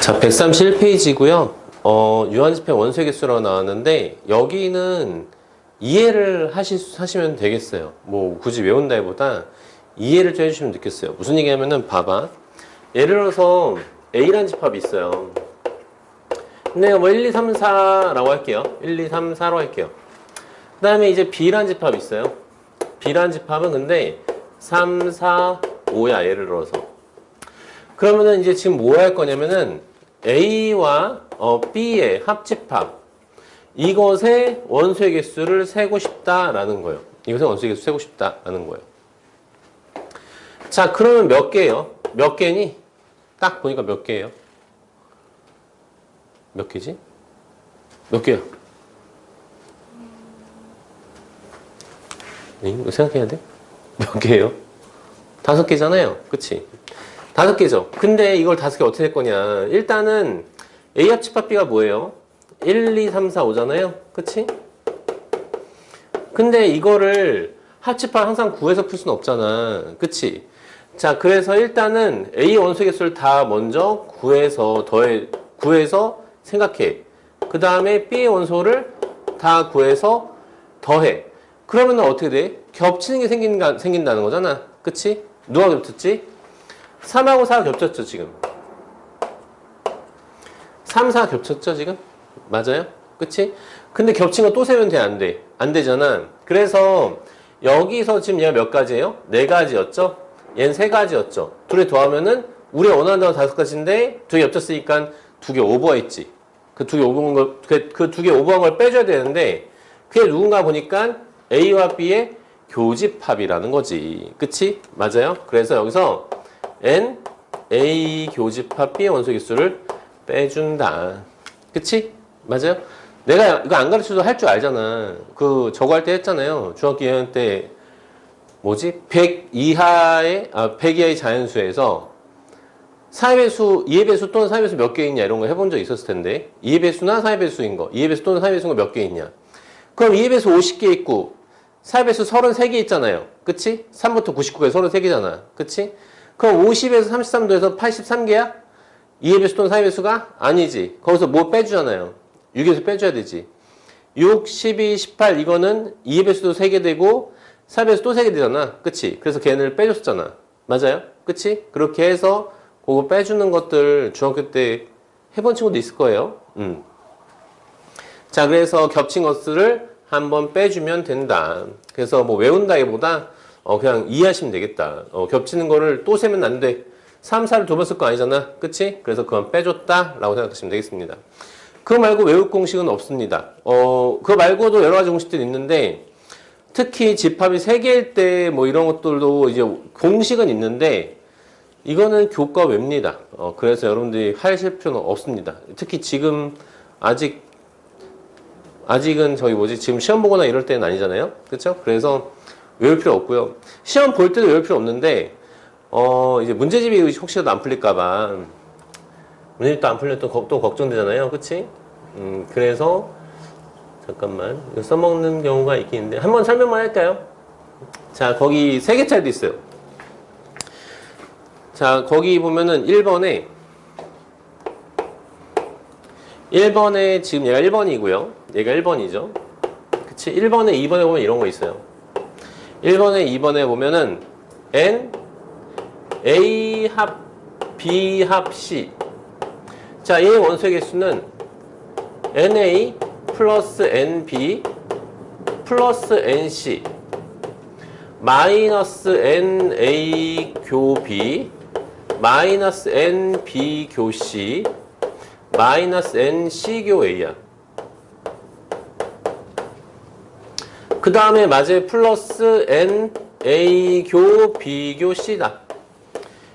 자, 131페이지고요. 유한지폐 원소의 개수라고 나왔는데 여기는 이해를 하시면 되겠어요. 뭐 굳이 외운다기보다 이해를 좀 해주시면 좋겠어요. 무슨 얘기냐면은 봐봐. 예를 들어서 A라는 집합이 있어요. 근데 뭐 1, 2, 3, 4라고 할게요. 1, 2, 3, 4로 할게요. 그 다음에 이제 B라는 집합이 있어요. B라는 집합은 근데 3, 4, 5야. 예를 들어서. 그러면은 이제 지금 뭐 할 거냐면은 A와 B의 합집합. 이것의 원소의 개수를 세고 싶다라는 거예요. 이것의 원소의 개수 세고 싶다라는 거예요. 자, 그러면 몇 개예요? 몇 개니? 딱 보니까 몇 개예요? 몇 개지? 몇 개야? 이거 생각해야 돼? 몇 개예요? 5개잖아요. 그치? 5개죠. 근데 이걸 5개 어떻게 될 거냐. 일단은 A 합집합 B가 뭐예요? 1, 2, 3, 4, 5잖아요. 그치? 근데 이거를 합집합 항상 구해서 풀 수는 없잖아. 그치? 자, 그래서 일단은 A 원소의 개수를 다 먼저 구해서 생각해. 그 다음에 B의 원소를 다 구해서 더해. 그러면 어떻게 돼? 겹치는 게 생긴다는 거잖아. 그치? 누가 겹쳤지? 3하고 4가 겹쳤죠, 지금. 3, 4 겹쳤죠, 지금? 맞아요? 그치? 근데 겹친 거 또 세면 돼, 안 돼? 안 되잖아. 그래서 여기서 지금 얘가 몇 가지예요? 4가지였죠? 얘는 3가지였죠? 둘이 더하면은 우리 원하는 단어 5가지인데 2개 겹쳤으니까 2개 오버했지. 그 2개 오버한 걸, 그 2개 오버한 걸 빼줘야 되는데 그게 누군가 보니까 A와 B의 교집합이라는 거지. 그치? 맞아요? 그래서 여기서 N, A 교집합 B의 원소 개수를 빼준다. 그치? 맞아요? 내가 이거 안 가르쳐도 할 줄 알잖아. 저거 할 때 했잖아요. 중학교 2학년 때, 100 이하의 자연수에서 4의 배수, 2의 배수 또는 4의 배수 몇 개 있냐 이런 거 해본 적 있었을 텐데 2의 배수나 4의 배수인 거, 2의 배수 또는 4의 배수인 거 몇 개 있냐. 그럼 2의 배수 50개 있고 4의 배수 33개 있잖아요. 그치? 3부터 99까지 33개잖아. 그치? 그럼 50에서 33도에서 83개야? 2의 배수 또는 4의 배수가? 아니지. 거기서 뭐 빼주잖아요. 6에서 빼줘야 되지. 6, 12, 18 이거는 2의 배수도 3개 되고 4의 배수 또 3개 되잖아. 그치? 그래서 걔네를 빼줬잖아. 맞아요? 그치? 그렇게 해서 그거 빼주는 것들 중학교 때 해본 친구도 있을 거예요. 자, 그래서 겹친 것들을 한번 빼주면 된다. 그래서 뭐 외운다기보다 그냥 이해하시면 되겠다. 겹치는 거를 또 세면 안 돼. 3, 4를 2번 쓸 거 아니잖아. 그치? 그래서 그건 빼줬다. 라고 생각하시면 되겠습니다. 그거 말고 외울 공식은 없습니다. 그거 말고도 여러 가지 공식들이 있는데, 특히 집합이 3개일 때 뭐 이런 것들도 이제 공식은 있는데, 이거는 교과 외입니다. 그래서 여러분들이 하실 필요는 없습니다. 특히 지금 아직은 지금 시험 보거나 이럴 때는 아니잖아요. 그쵸? 그래서 외울 필요 없고요. 시험 볼 때도 외울 필요 없는데, 이제 문제집이 혹시라도 안 풀릴까봐. 문제집도 안 풀리면 또 걱정되잖아요. 그치? 그래서, 잠깐만. 이거 써먹는 경우가 있긴 있는데, 한번 설명만 할까요? 자, 거기 3개짜리도 있어요. 자, 거기 보면은 1번에 지금 얘가 1번이고요. 얘가 1번이죠. 그치? 1번에 2번에 보면 이런 거 있어요. 1번에 2번에 보면은 N, A 합, B 합, C. 자, 얘의 원소의 개수는 NA 플러스 NB 플러스 NC 마이너스 NA 교 B 마이너스 NB 교 C 마이너스 NC 교 A야. 그 다음에 마제 플러스 NA 교 B 교 C다.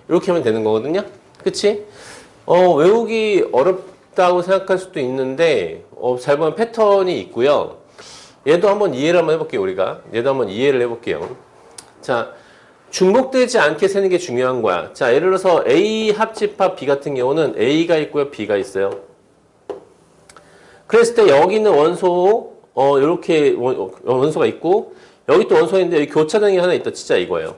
이렇게 하면 되는 거거든요. 그치? 외우기 어렵다고 생각할 수도 있는데, 잘 보면 패턴이 있고요. 얘도 한번 이해를 한번 해볼게요, 우리가. 얘도 한번 이해를 해볼게요. 자, 중복되지 않게 세는 게 중요한 거야. 자, 예를 들어서 A 합집합 B 같은 경우는 A가 있고요, B가 있어요. 그랬을 때 여기 있는 원소, 이렇게 원소가 있고, 여기 또 원소가 있는데 여기 교차되는 게 하나 있다. 진짜 이거예요.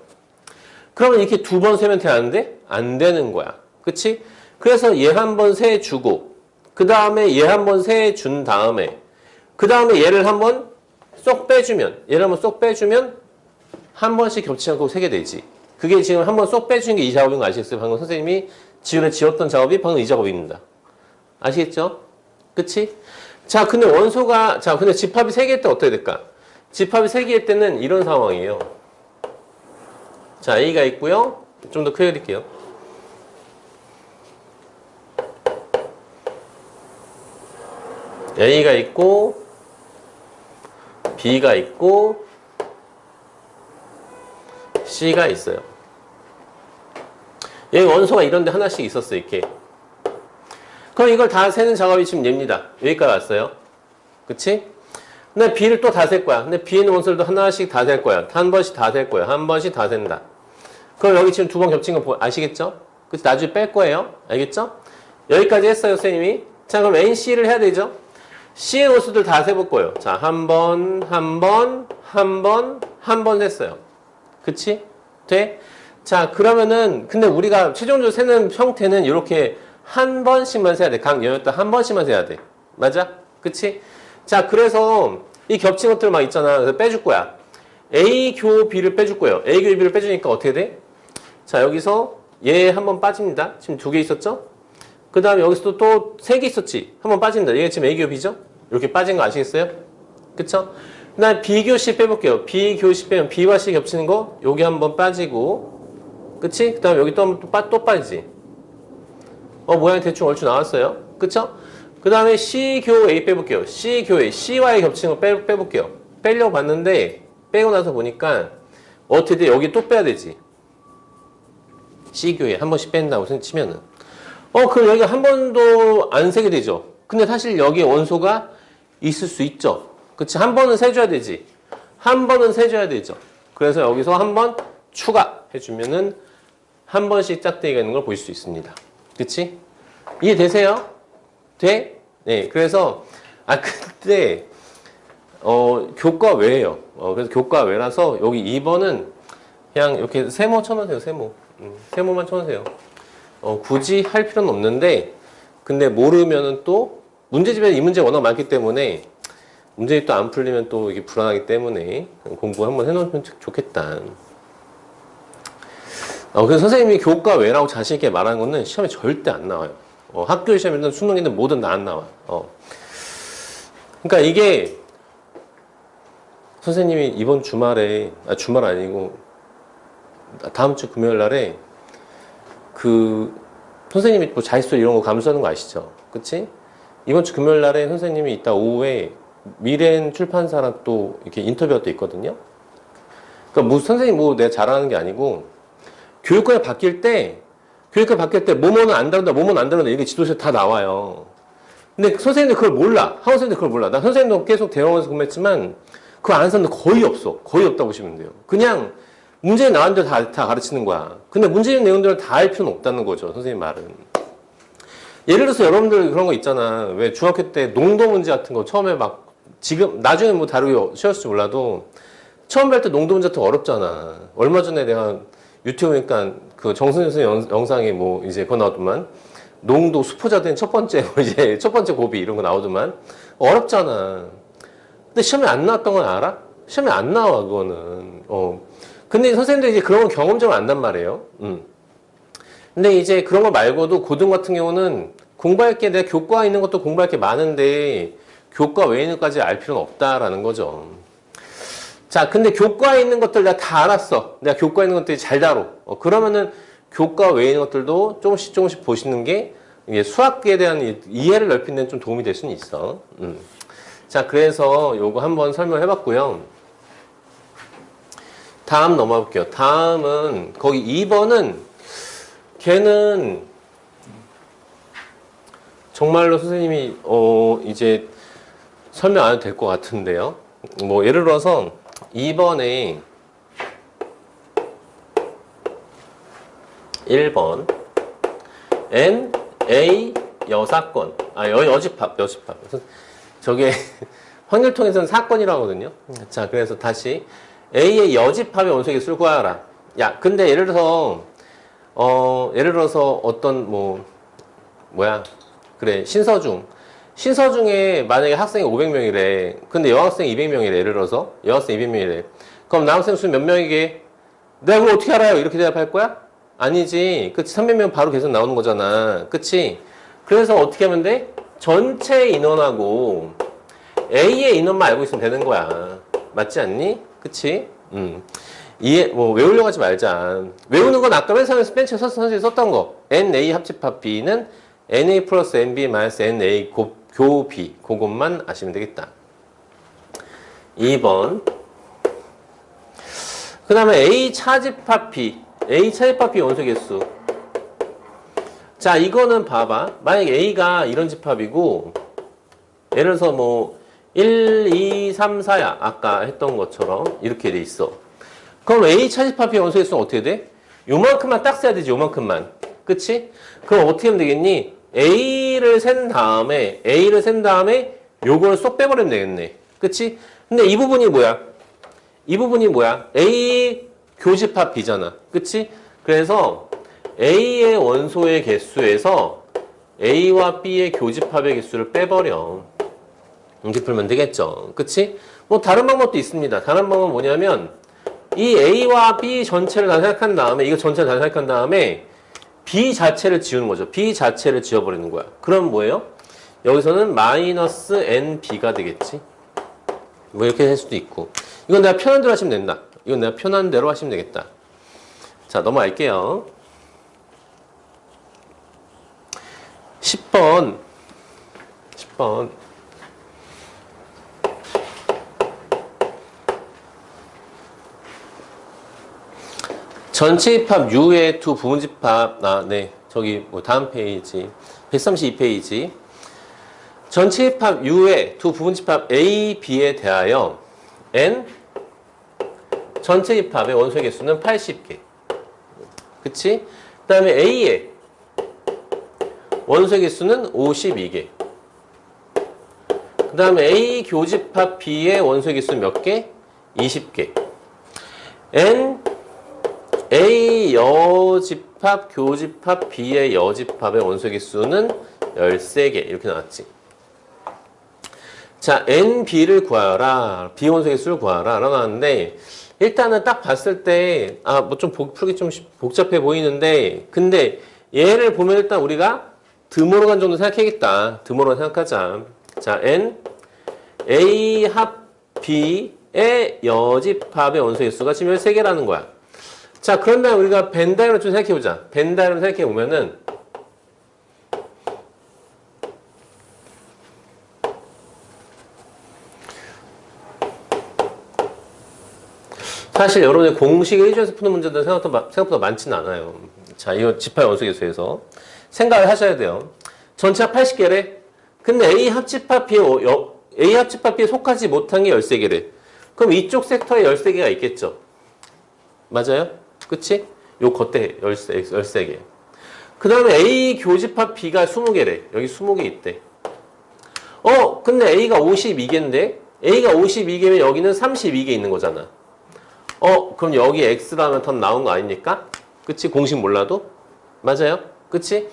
그러면 이렇게 2번 세면 되는데 안 되는 거야. 그치? 그래서 얘 한 번 세 주고 그 다음에 얘 한 번 세 준 다음에 그 다음에 얘를 한번 쏙 빼주면 얘를 한번 쏙 빼주면 한 번씩 겹치지 않고 세게 되지. 그게 지금 한번 쏙 빼주는 게 이 작업인 거 아시겠어요? 방금 선생님이 지원에 지었던 작업이 방금 이 작업입니다. 아시겠죠? 그치? 자, 근데 원소가, 자, 근데 집합이 3개일 때 어떻게 될까? 집합이 3개일 때는 이런 상황이에요. 자, A가 있고요. 좀 더 크게 그릴게요. A가 있고, B가 있고, C가 있어요. 여기 원소가 이런 데 하나씩 있었어, 이렇게. 그럼 이걸 다 세는 작업이 지금 얘입니다. 여기까지 왔어요. 그치? 근데 B를 또 다 셀 거야. 근데 B에 있는 원소들도 하나씩 다 셀 거야. 한 번씩 다 셀 거야. 한 번씩 다 센다. 그럼 여기 지금 2번 겹친 거 아시겠죠? 그래서 나중에 뺄 거예요. 알겠죠? 여기까지 했어요, 선생님이. 자, 그럼 NC를 해야 되죠? C의 원소들 다 세볼 거예요. 자, 한 번, 한 번, 한 번, 한 번 했어요. 그치? 돼? 자, 그러면은, 근데 우리가 최종적으로 세는 형태는 이렇게 한 번씩만 세야 돼. 각 영역도 한 번씩만 세야 돼. 맞아? 그치? 자, 그래서 이 겹친 것들 막 있잖아. 그래서 빼줄 거야. A 교 B를 빼줄 거예요. A 교 B를 빼주니까 어떻게 돼? 자, 여기서 얘 한 번 빠집니다. 지금 2개 있었죠? 그 다음에 여기서도 또 3개 있었지? 한 번 빠진다. 얘가 지금 A 교 B죠? 이렇게 빠진 거 아시겠어요? 그쵸? 그 다음에 B 교 C 빼볼게요. B 교 C 빼면 B와 C 겹치는 거 여기 한 번 빠지고 그치? 그 다음에 여기 또 빠지지? 모양이 대충 얼추 나왔어요. 그쵸? 그 다음에 C교 A 빼볼게요. C교 A. C와의 겹치는 거 빼볼게요. 빼려고 봤는데, 빼고 나서 보니까, 어떻게 돼? 여기 또 빼야 되지. C교 A. 한 번씩 뺀다고 치면은. 그럼 여기가 한 번도 안 세게 되죠. 근데 사실 여기 원소가 있을 수 있죠. 그치? 한 번은 세줘야 되지. 한 번은 세줘야 되죠. 그래서 여기서 한 번 추가해주면은, 한 번씩 짝대기가 있는 걸 보실 수 있습니다. 그치? 이해되세요? 돼? 네. 그래서, 그때, 교과 외예요. 그래서 교과 외라서 여기 2번은 그냥 이렇게 세모 쳐놓으세요, 세모. 세모만 쳐놓으세요. 굳이 할 필요는 없는데, 근데 모르면은 또, 문제집에 이 문제 워낙 많기 때문에, 문제집 또 안 풀리면 또 이게 불안하기 때문에, 공부 한번 해놓으면 좋겠다. 그래서 선생님이 교과 외라고 자신있게 말하는 거는 시험에 절대 안 나와요. 학교 시험이든 수능이든 뭐든 다 안 나와. 그러니까 이게 선생님이 이번 주말에 주말 아니고 다음 주 금요일 날에 선생님이 뭐 자릿수 이런 거 감수하는 거 아시죠? 그치? 이번 주 금요일 날에 선생님이 이따 오후에 미래엔 출판사랑 또 이렇게 인터뷰가 또 있거든요. 그러니까 뭐 선생님 뭐 내가 잘하는 게 아니고 교육과에 바뀔 때 뭐뭐는 안 다룬다, 뭐뭐는 안 다룬다 이게 지도서에 다 나와요. 근데 선생님들 그걸 몰라. 학원 선생님들 그걸 몰라. 나 선생님도 계속 대학원에서 근무했지만 그거 아는 사람들 거의 없어. 거의 없다고 보시면 돼요. 그냥 문제에 나온 대로 다 가르치는 거야. 근데 문제의 내용들을 다 할 필요는 없다는 거죠. 선생님 말은. 예를 들어서 여러분들 그런 거 있잖아. 왜 중학교 때 농도 문제 같은 거 처음에 막 지금 나중에 뭐 다루기 쉬웠을지 몰라도 처음 할 때 농도 문제 같은 거 어렵잖아. 얼마 전에 내가 유튜브 보니까 그 정승현 선생님 영상에 뭐 이제 그거 나오더만 농도 수포자된 첫 번째 이제 첫 번째 고비 이런 거 나오더만 어렵잖아. 근데 시험에 안 나왔던 건 알아? 시험에 안 나와 그거는. 근데 선생님들 이제 그런 건 경험적으로 안단 말이에요. 근데 이제 그런 거 말고도 고등 같은 경우는 공부할 게 내가 교과 있는 것도 공부할 게 많은데 교과 외에 있는 것까지 알 필요는 없다라는 거죠. 자, 근데 교과에 있는 것들 내가 다 알았어. 내가 교과에 있는 것들이 잘 다뤄. 그러면은 교과 외에 있는 것들도 조금씩 보시는 게 이게 수학에 대한 이해를 넓히는 데는 좀 도움이 될 수는 있어. 자, 그래서 요거 한번 설명해 봤고요. 다음 넘어가 볼게요. 다음은 거기 2번은 걔는 정말로 선생님이 이제 설명 안 해도 될 것 같은데요. 뭐 예를 들어서 2번에 1번 N, A, 여사건 여집합 저게 확률통에서는 사건이라고 하거든요. 자, 그래서 다시 A의 여집합의 원소개수를 구하라. 야, 근데 예를 들어서 어떤 뭐 뭐야? 그래, 신서중. 신서중에 만약에 학생이 500명이래. 근데 여학생이 200명이래. 예를 들어서. 여학생 200명이래. 그럼 남학생 수 몇 명이게? 내가 그걸 어떻게 알아요? 이렇게 대답할 거야? 아니지. 그치? 300명 바로 계속 나오는 거잖아. 그치? 그래서 어떻게 하면 돼? 전체 인원하고 A의 인원만 알고 있으면 되는 거야. 맞지 않니? 그치? 외우려고 하지 말자. 외우는 건 아까 맨 처음에 벤치에 선생님이 썼던 거. NA 합집합 B는 NA 플러스 NB 마이너스 NA 교 B. 그것만 아시면 되겠다. 2번. 그 다음에 A 차집합 B. A 차집합 B 원소 개수. 자, 이거는 봐봐. 만약에 A가 이런 집합이고, 예를 들어서 뭐, 1, 2, 3, 4야. 아까 했던 것처럼 이렇게 돼 있어. 그럼 A 차집합 B 원소 개수는 어떻게 돼? 요만큼만 딱 써야 되지, 요만큼만. 그치? 그럼 어떻게 하면 되겠니? A를 센 다음에 요걸 쏙 빼버리면 되겠네. 그치? 근데 이 부분이 뭐야? A 교집합 B잖아. 그치? 그래서 A의 원소의 개수에서 A와 B의 교집합의 개수를 빼버려. 이렇게 풀면 되겠죠. 그치? 뭐 다른 방법도 있습니다. 다른 방법은 뭐냐면 이 A와 B 전체를 다 생각한 다음에 이거 전체를 다 생각한 다음에 B 자체를 지우는 거죠. B 자체를 지워버리는 거야. 그럼 뭐예요? 여기서는 마이너스 NB가 되겠지. 뭐 이렇게 할 수도 있고. 이건 내가 편한 대로 하시면 된다. 이건 내가 편한 대로 하시면 되겠다. 자, 넘어갈게요. 10번. 전체 집합 U의 두 부분 집합, 저기 뭐 다음 페이지, 132페이지. 전체 집합 U의 두 부분 집합 A, B에 대하여 N 전체 집합의 원소의 개수는 80개. 그치? 그 다음에 A의 원소의 개수는 52개. 그 다음에 A 교집합 B의 원소의 개수는 몇 개? 20개. N A 여집합 교집합 B의 여집합의 원소의 개수는 13개. 이렇게 나왔지. 자, NB를 구하라. B 원소의 개수를 구하라. 라고 나왔는데 일단은 딱 봤을 때 뭐 좀 풀기 좀 복잡해 보이는데 근데 얘를 보면 일단 우리가 드모로간 정도 생각해야겠다. 드모로간 생각하자. 자, N A 합 B의 여집합의 원소의 개수가 지금 13개라는 거야. 자, 그런 다음에 우리가 벤 다이어를 좀 생각해보자. 벤 다이어를 생각해보면은 사실 여러분의 공식을 일주에서 푸는 문제들은 생각보다 많지는 않아요. 자, 이거 집합 원소 개수에서 생각을 하셔야 돼요. 전체가 80개래. 근데 A 합집합 B에 속하지 못한 게 13개래. 그럼 이쪽 섹터에 13개가 있겠죠. 맞아요? 그치? 요 겉에 13개. 그 다음에 A 교집합 B가 20개래. 여기 20개 있대. 근데 A가 52개인데 A가 52개면 여기는 32개 있는 거잖아. 그럼 여기 X라면 더 나온 거 아닙니까? 그치? 공식 몰라도? 맞아요? 그치?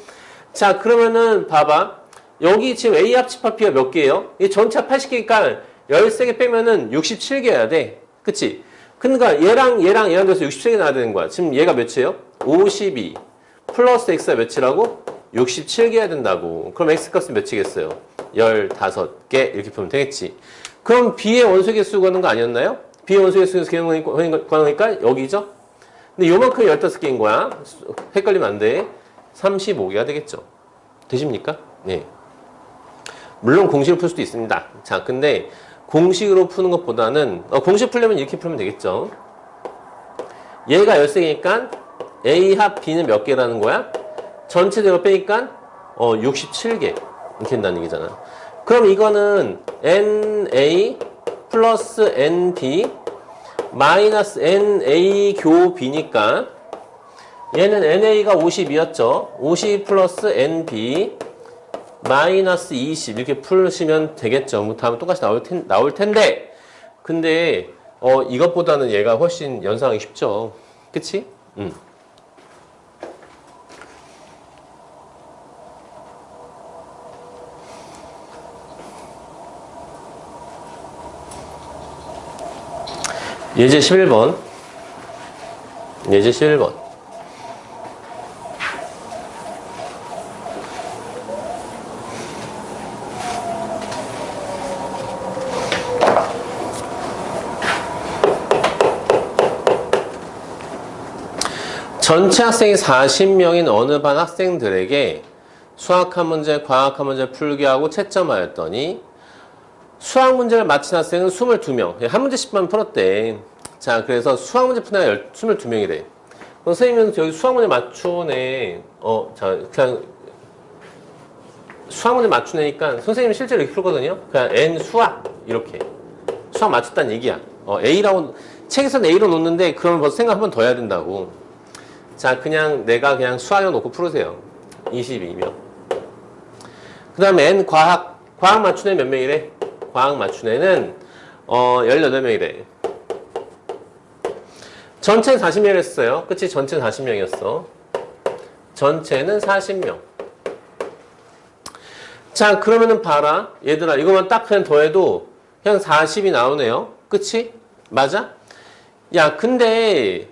자, 그러면은 봐봐. 여기 지금 A 합집합 B가 몇 개예요? 이 전체 80개니까 13개 빼면은 67개여야 돼. 그치? 그러니까 얘랑 돼서 67개 나와야 되는 거야. 지금 얘가 몇이에요? 52 플러스 X가 몇이라고? 67개 해야 된다고. 그럼 X 값은 몇이겠어요? 15개 이렇게 보면 되겠지. 그럼 B의 원소 개수 구하는 거 아니었나요? B의 원소 개수 구하는 거니까 여기죠? 근데 요만큼 15개인 거야. 헷갈리면 안 돼. 35개가 되겠죠. 되십니까? 네. 물론 공식으로 풀 수도 있습니다. 자, 근데 공식으로 푸는 것보다는 공식 풀려면 이렇게 풀면 되겠죠. 얘가 13개니까 A 합 B는 몇 개라는 거야? 전체적으로 빼니까 67개 이렇게 된다는 얘기잖아. 그럼 이거는 NA 플러스 NB 마이너스 NA 교 B니까 얘는 NA가 52였죠. 50 플러스 NB 마이너스 20 이렇게 풀시면 되겠죠. 다음에 똑같이 나올 텐데 근데 이것보다는 얘가 훨씬 연상하기 쉽죠. 그치? 예제 11번. 예제 11번. 전체 학생이 40명인 어느 반 학생들에게 수학 한 문제, 과학 한 문제 풀게 하고 채점하였더니 수학 문제를 마친 학생은 22명. 한 문제씩만 풀었대. 자, 그래서 수학 문제 푸는 애가 22명이래. 선생님은 여기 수학 문제 맞춘 애, 자, 그냥 수학 문제 맞춘 애니까 선생님이 실제로 이렇게 풀거든요. 그냥 N 수학, 이렇게. 수학 맞췄다는 얘기야. A라고, 책에서는 A로 놓는데 그러면 벌써 생각 한 번 더 해야 된다고. 자, 내가 그냥 수학을 놓고 풀으세요. 22명. 그 다음에 N 과학 맞춘 애 몇 명이래? 과학 맞춘 애는 18명이래. 전체는 40명 했어요. 그치? 전체는 40명이었어. 전체는 40명. 자, 그러면은 봐라. 얘들아, 이거만 딱 그냥 더해도 그냥 40이 나오네요. 그치? 맞아? 야, 근데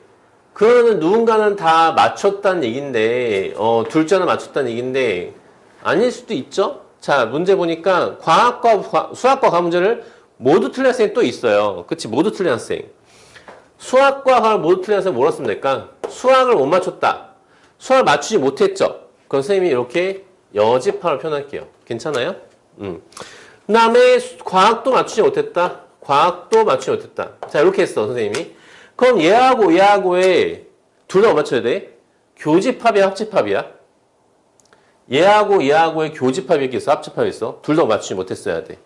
그러면은 누군가는 다 맞췄다는 얘긴데, 둘째 하나 맞췄다는 얘긴데, 아닐 수도 있죠? 자, 문제 보니까 수학과 과학 문제를 모두 틀린 학생이 또 있어요. 그치? 모두 틀린 학생. 수학과 과학 모두 틀린 학생 뭐라 쓰면 될까? 수학을 못 맞췄다. 수학을 맞추지 못했죠? 그럼 선생님이 이렇게 여집합을 표현할게요. 괜찮아요? 그 다음에 과학도 맞추지 못했다. 과학도 맞추지 못했다. 자, 이렇게 했어, 선생님이. 그럼 얘하고의 둘 다 못 맞춰야 돼? 교집합이야, 합집합이야? 얘하고의 교집합이 있어, 합집합이 있어? 둘 다 맞추지 못했어야 돼.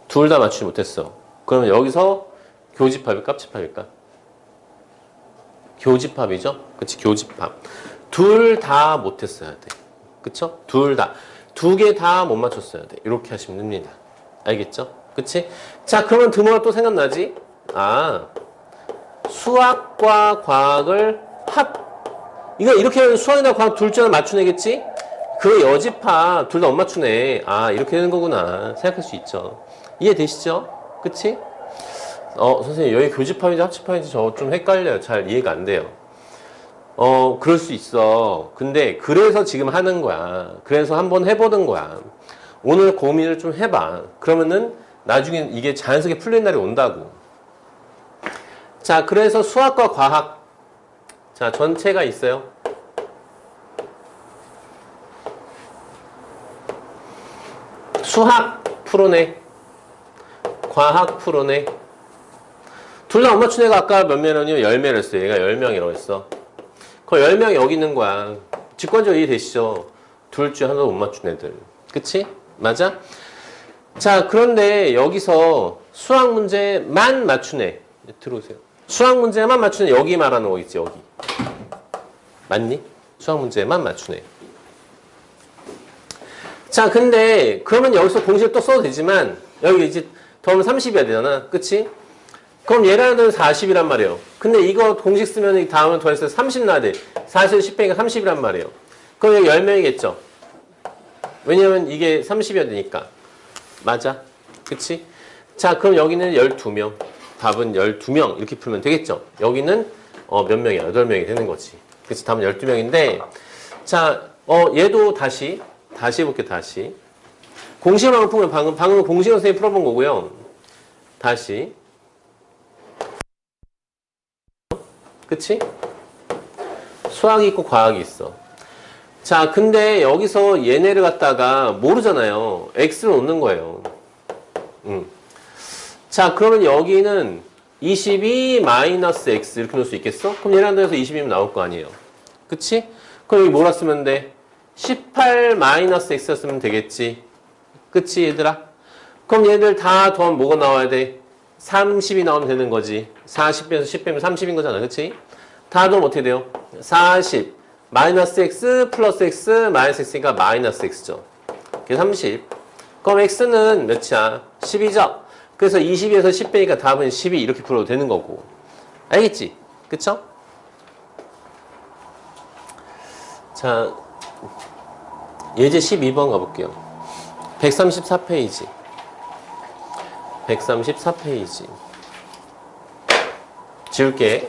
둘 다 맞추지 못했어. 그러면 여기서 교집합일까, 합집합일까? 교집합이죠? 그치, 교집합. 둘 다 못했어야 돼. 그쵸? 둘 다. 두 개 다 못 맞췄어야 돼. 이렇게 하시면 됩니다. 알겠죠? 그치? 자, 그러면 드모가 또 생각나지? 수학과 과학을 이거 이렇게 하면 수학이나 과학 둘 중 하나 맞추네겠지? 그 여집합 둘 다 못 맞추네. 이렇게 되는 거구나. 생각할 수 있죠. 이해되시죠? 그치? 선생님, 여기 교집합인지 합집합인지 저 좀 헷갈려요. 잘 이해가 안 돼요. 그럴 수 있어. 근데 그래서 지금 하는 거야. 그래서 한번 해보는 거야. 오늘 고민을 좀 해봐. 그러면은 나중에 이게 자연스럽게 풀린 날이 온다고. 자, 그래서 수학과 과학. 자, 전체가 있어요. 수학 풀어내. 과학 풀어내. 둘 다 못 맞춘 애가 아까 몇 명이요? 10명을 했어요. 얘가 10명이라고 했어. 그 10명이 여기 있는 거야. 직관적으로 이해되시죠? 둘 중 하나도 못 맞춘 애들. 그치? 맞아? 자, 그런데 여기서 수학 문제만 맞춘 애. 들어오세요. 수학 문제만 맞춘 애. 여기 말하는 거 있지, 여기. 맞니? 수학 문제만 맞춘 애. 자, 근데 그러면 여기서 공식을 또 써도 되지만 여기 이제 더하면 30이어야 되잖아. 그치? 그럼 얘라는 40이란 말이에요. 근데 이거 공식 쓰면 다음에 더해서 30 나야 돼. 40, 10배니까 30이란 말이에요. 그럼 여기 10명이겠죠? 왜냐면 이게 30이어야 되니까. 맞아. 그치? 자, 그럼 여기는 12명. 답은 12명. 이렇게 풀면 되겠죠? 여기는 몇 명이야? 8명이 되는 거지. 그치? 답은 12명인데, 자, 얘도 다시 해볼게, 다시. 공식으로 풀면 방금 공식으로 선생님이 풀어본 거고요. 다시. 그치? 수학이 있고 과학이 있어. 자, 근데 여기서 얘네를 갖다가 모르잖아요. x를 놓는 거예요. 자, 그러면 여기는 22-x 이렇게 놓을 수 있겠어? 그럼 얘랑 더해서 22면 나올 거 아니에요. 그치? 그럼 여기 뭐라 쓰면 돼? 18-x 쓰면 되겠지. 그치, 얘들아? 그럼 얘들 다 더하면 뭐가 나와야 돼? 30이 나오면 되는 거지. 40 빼서 10 빼면 30인 거잖아. 그치? 다 더하면 어떻게 돼요? 40 마이너스 x 플러스 x 마이너스 x니까 마이너스 x죠. 그게 30. 그럼 x는 몇이야? 10이죠? 그래서 22에서 10 빼니까 답은 12 이렇게 풀어도 되는 거고. 알겠지? 그쵸? 자, 예제 12번 가볼게요. 134페이지. 134페이지. 지울게.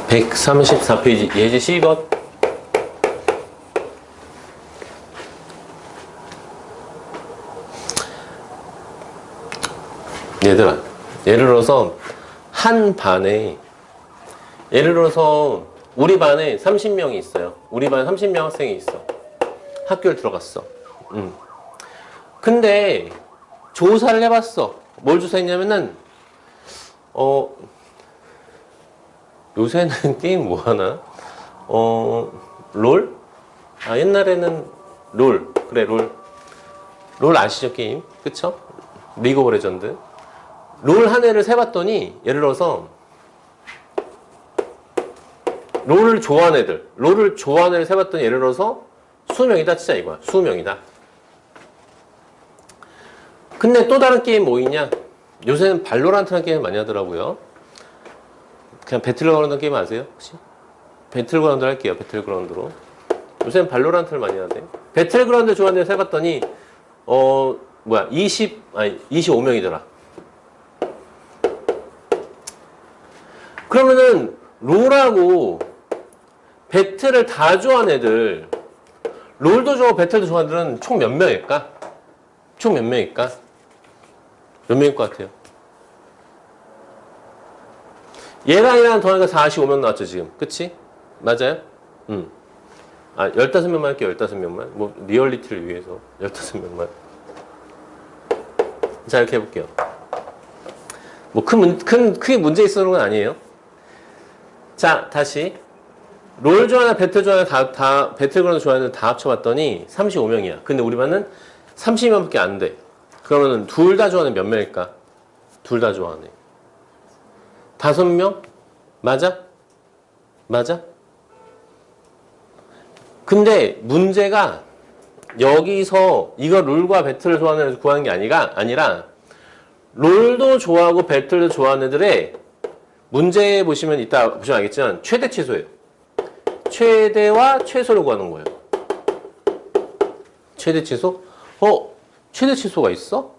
(134페이지) 예제 12번. 얘들아, 예를 들어서 한 반에, 예를 들어서 우리 반에 30명이 있어요. 우리 반에 30명 학생이 있어. 학교를 들어갔어. 근데 조사를 해봤어. 뭘 조사했냐면은 요새는 게임 뭐 하나? 롤? 아, 옛날에는 롤. 그래, 롤. 롤 아시죠, 게임? 그쵸? 리그 오브 레전드. 롤 한 해를 세봤더니, 예를 들어서, 롤을 좋아하는 애를 세봤더니, 예를 들어서, 20명이다, 진짜 이거야. 20명이다. 근데 또 다른 게임 뭐 있냐? 요새는 발로란트라는 게임 많이 하더라고요. 그냥 배틀그라운드 게임 아세요? 혹시? 배틀그라운드 할게요. 배틀그라운드로. 요새는 발로란트를 많이 하대. 배틀그라운드 좋아하는 애를 세봤더니, 25명이더라. 그러면은, 롤하고 배틀을 다 좋아하는 애들, 롤도 좋아하고 배틀도 좋아하는 애들은 총 몇 명일까? 총 몇 명일까? 몇 명일 것 같아요? 얘랑 더하니까 45명 나왔죠, 지금. 그치? 맞아요? 15명만 할게요, 15명만. 뭐, 리얼리티를 위해서. 15명만. 자, 이렇게 해볼게요. 뭐, 크게 문제 있어서 그런 건 아니에요. 자, 다시. 롤 좋아하나 배틀 좋아하나 배틀그라운드 좋아하는 다 합쳐봤더니 35명이야. 근데 우리 반은 30명밖에 안 돼. 그러면은 둘 다 좋아하는 몇 명일까? 둘 다 좋아하네. 5명? 맞아? 맞아? 근데 문제가 여기서 이거 롤과 배틀을 좋아하는 애들 구하는 게 아니라 롤도 좋아하고 배틀도 좋아하는 애들의 문제 보시면 이따 보시면 알겠지만 최대 최소예요. 최대와 최소를 구하는 거예요. 최대 최소? 최대 최소가 있어?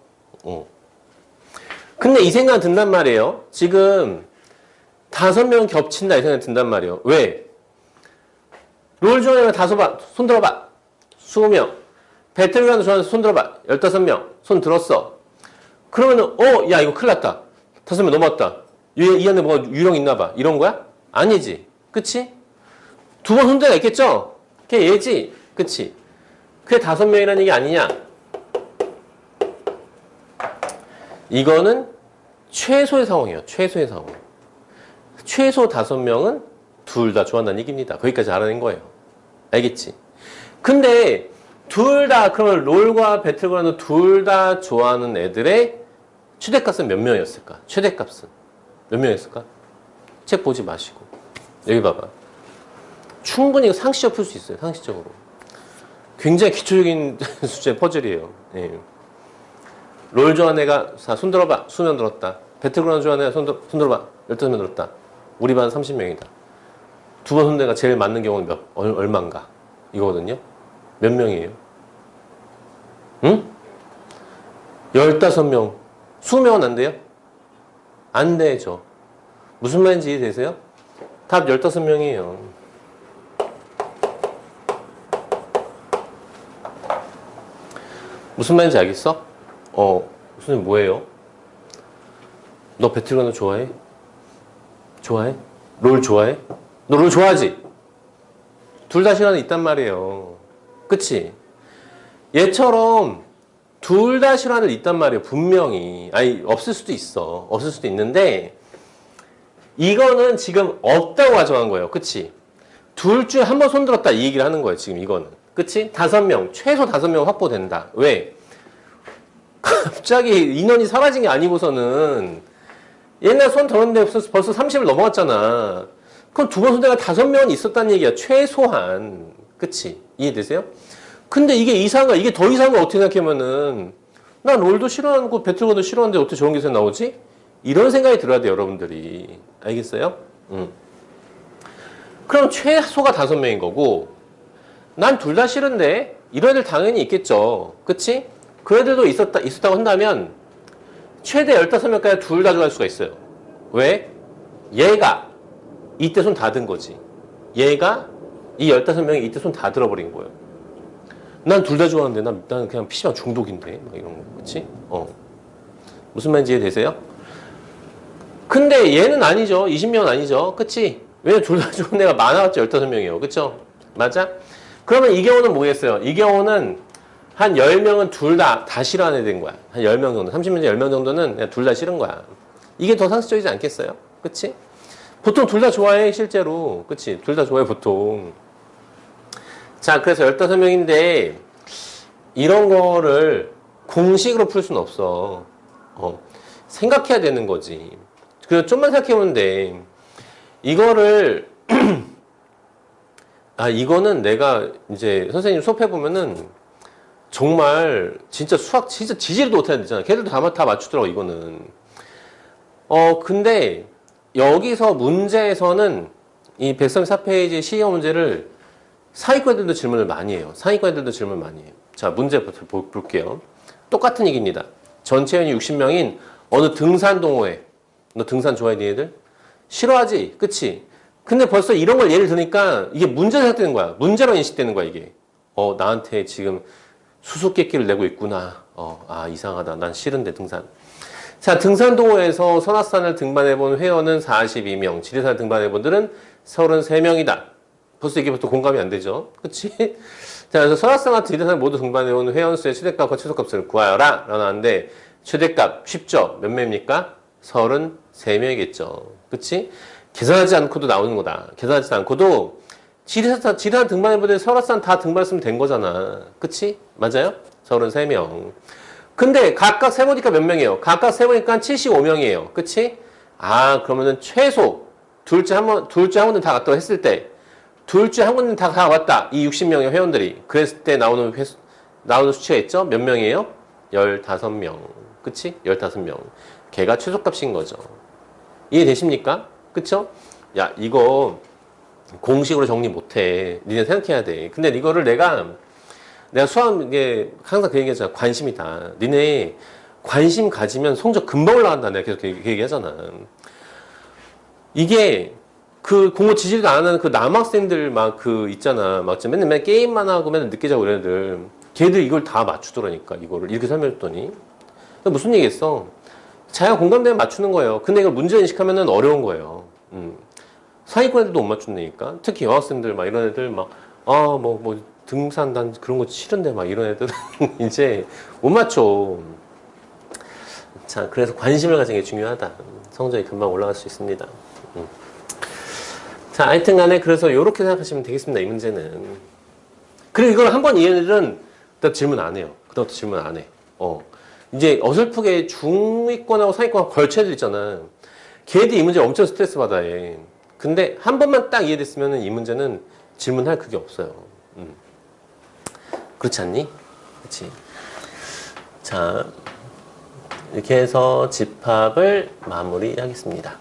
근데 이 생각 든단 말이에요. 지금 5명 겹친다 이 생각 든단 말이에요. 왜? 롤 좋아하는 5번 손 들어봐. 20명. 배틀그라운드 좋아하는 손 들어봐. 15명. 손 들었어. 그러면은 야 이거 큰일 났다. 5명 넘었다. 이 안에 뭐가 유령 있나 봐. 이런 거야? 아니지. 그치? 2번 손대가 있겠죠? 그게 얘지. 그치? 그게 5명이라는 얘기 아니냐? 이거는 최소의 상황이에요. 최소의 상황. 최소 5명은 둘 다 좋아한다는 얘기입니다. 거기까지 알아낸 거예요. 알겠지? 근데 둘 다 그러면 롤과 배틀그라운드 둘 다 좋아하는 애들의 최대값은 몇 명이었을까? 최대값은 몇 명이었을까? 책 보지 마시고 여기 봐봐. 충분히 상식적으로 풀 수 있어요. 상식적으로. 굉장히 기초적인 수제 퍼즐이에요. 예. 롤 좋아하는 애가 손 들어봐. 수면 들었다. 배틀그라운드 좋아하는 애가 손 들어봐. 15명 들었다. 우리 반 30명이다. 2번 손대가 제일 맞는 경우는 얼마인가? 이거거든요. 몇 명이에요? 응? 15명. 20명은 안 돼요? 안 되죠. 무슨 말인지 이해되세요? 답 15명이에요. 무슨 말인지 알겠어? 선생님 뭐예요? 너 배틀그라운드 좋아해? 좋아해? 롤 좋아해? 너 롤 좋아하지? 둘 다 싫어하는 있단 말이에요. 그치? 얘처럼 둘 다 싫어하는 있단 말이에요. 분명히. 아니 없을 수도 있어. 없을 수도 있는데 이거는 지금 없다고 가정한 거예요. 그치? 둘 중에 한 번 손들었다 이 얘기를 하는 거예요. 지금 이거는. 그치? 5명. 최소 5명 확보된다. 왜? 갑자기 인원이 사라진 게 아니고서는 옛날 손 들었는데 벌써 30을 넘어갔잖아. 그럼 2번 손대가 5명은 있었다는 얘기야. 최소한. 그치? 이해되세요? 근데 이게 이상한 거야. 이게 더 이상한 거 어떻게 생각하면은 난 롤도 싫어하고 배틀그라운드 싫어하는데 어떻게 저런 기사 나오지? 이런 생각이 들어야 돼요, 여러분들이. 알겠어요? 그럼 최소가 5명인 거고, 난 둘 다 싫은데 이런 애들 당연히 있겠죠. 그치? 그 애들도 있었다고 한다면 최대 15명까지 둘 다 좋아할 수가 있어요. 왜? 얘가 이때 손 다 든 거지. 얘가 이 15명이 이때 손 다 들어버린 거예요. 난 둘 다 좋아하는데 난 그냥 PC방 중독인데 막 이런 거. 그치? 무슨 말인지 이해되세요? 근데 얘는 아니죠. 20명은 아니죠. 그치? 왜냐면 둘 다 좋은 애가 많아봤자 15명이에요. 그쵸? 맞아? 그러면 이 경우는 뭐겠어요? 이 경우는 한 10명은 둘 다 싫어하는 애들인 거야. 한 10명 정도. 30명 중 10명 정도는 그냥 둘 다 싫은 거야. 이게 더 상식적이지 않겠어요? 그치? 보통 둘 다 좋아해, 실제로. 그치? 둘 다 좋아해, 보통. 자, 그래서 15명인데, 이런 거를 공식으로 풀 수는 없어. 생각해야 되는 거지. 그래서 좀만 생각해보면 돼. 이거를, 이거는 내가 이제 선생님 수업해보면은 정말 진짜 수학 진짜 지지리도 못하는 데잖아. 걔들도 다 맞추더라고, 이거는. 근데 여기서 문제에서는 이 134페이지 시험 문제를 상위권 애들도 질문을 많이 해요. 상위권 애들도 질문을 많이 해요. 자, 문제부터 볼게요. 똑같은 얘기입니다. 전체 회원이 60명인 어느 등산 동호회. 너 등산 좋아해, 니네들? 싫어하지? 그치? 근데 벌써 이런 걸 예를 드니까 이게 문제로 생각되는 거야. 문제로 인식되는 거야, 이게. 나한테 지금 수수께끼를 내고 있구나. 이상하다. 난 싫은데, 등산. 자, 등산동호회에서 설악산을 등반해본 회원은 42명, 지리산을 등반해본 들은 33명이다. 벌써 이게 부터 공감이 안 되죠? 그치? 자, 그래서 설악산과 지리산을 모두 등반해온 회원수의 최대값과 최소값을 구하여라. 라고 나왔는데, 최대값 쉽죠? 몇 명입니까? 33명이겠죠. 그치? 계산하지 않고도 나오는 거다. 계산하지 않고도 지리산 등반해보더니 설악산 다 등반했으면 된 거잖아. 그치? 맞아요? 33명. 근데 각각 세보니까 몇 명이에요? 각각 세보니까 75명이에요. 그치? 그러면은 최소 둘째 한 군데 다 갔다고 했을 때 둘째 한 군데 다 왔다. 이 60명의 회원들이. 그랬을 때 나오는 수치가 있죠? 몇 명이에요? 15명. 그치? 15명. 걔가 최소값인 거죠. 이해되십니까? 그쵸? 야, 이거 공식으로 정리 못해. 니네 생각해야 돼. 근데 이거를 내가 수학, 이게 항상 그 얘기하잖아. 관심이다. 니네 관심 가지면 성적 금방 올라간다. 내가 계속 그 얘기하잖아. 이게 그 공부 지지도 안 하는 그 남학생들 있잖아. 맨날 게임만 하고 맨날 늦게 자고 이런 애들. 걔들 이걸 다 맞추더라니까. 이거를 이렇게 설명했더니. 무슨 얘기했어? 자기가 공감되면 맞추는 거예요. 근데 이걸 문제 인식하면은 어려운 거예요. 상위권 애들도 못 맞춘다니까. 특히 여학생들 이런 애들 등산 난 그런 거 싫은데 이런 애들은 이제 못 맞춰. 자, 그래서 관심을 가지는 게 중요하다. 성적이 금방 올라갈 수 있습니다. 자, 하여튼 간에 그래서 이렇게 생각하시면 되겠습니다. 이 문제는. 그리고 이걸 한번 이해는 그다음 질문 안 해요. 그다음부터 질문 안 해. 이제 어설프게 중위권하고 상위권하고 걸쳐 애들 있잖아. 걔들이 이 문제 엄청 스트레스 받아 해. 근데 한 번만 딱 이해됐으면 이 문제는 질문할 그게 없어요. 그렇지 않니? 그렇지. 자, 이렇게 해서 집합을 마무리하겠습니다.